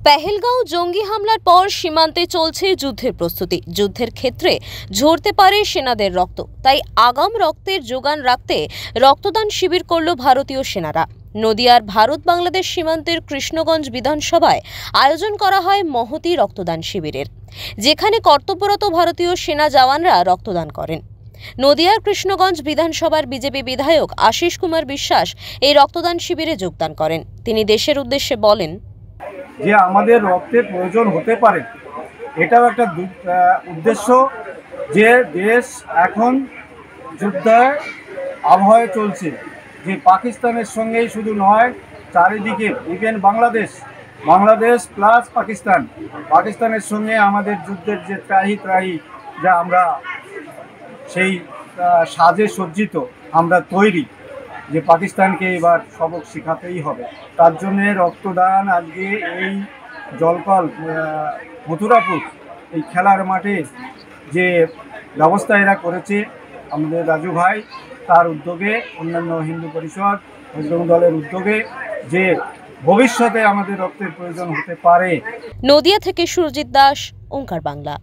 পেহেলগাঁও জঙ্গি হামলার পর সীমান্তে চলছে যুদ্ধের প্রস্তুতি। যুদ্ধের ক্ষেত্রে ঝরতে পারে সেনাদের রক্ত, তাই আগাম রক্তের যোগান রাখতে রক্তদান শিবির করল ভারতীয় সেনারা। নদিয়ার ভারত বাংলাদেশ সীমান্তের কৃষ্ণগঞ্জ বিধানসভায় আয়োজন করা হয় মহতী রক্তদান শিবিরের, যেখানে কর্তব্যরত ভারতীয় সেনা জওয়ানরা রক্তদান করেন। নদিয়ার কৃষ্ণগঞ্জ বিধানসভার বিজেপি বিধায়ক আশিস কুমার বিশ্বাস এই রক্তদান শিবিরে যোগদান করেন। তিনি দেশের উদ্দেশ্যে বলেন যে আমাদের রক্তের প্রয়োজন হতে পারে, এটাও একটা উদ্দেশ্য যে দেশ এখন যুদ্ধের আবহাওয়ায় চলছে, যে পাকিস্তানের সঙ্গেই শুধু নয়, চারিদিকে ইভেন বাংলাদেশ প্লাস পাকিস্তানের সঙ্গে আমাদের যুদ্ধের যে ত্রাহি যা আমরা সেই সাজে সজ্জিত আমরা তৈরি, যে পাকিস্তানকে এবার সবক শেখাতেই হবে। তার জন্যে রক্তদান আজকে এই জলকল মথুরাপুর এই খেলার মাঠে যে ব্যবস্থা এরা করেছে আমাদের রাজু ভাই, তার উদ্যোগে, অন্যান্য হিন্দু পরিষদ বজরং দলের উদ্যোগে, যে ভবিষ্যতে আমাদের রক্তের প্রয়োজন হতে পারে। নদিয়া থেকে সুরজিৎ দাস, ওঙ্কার বাংলা।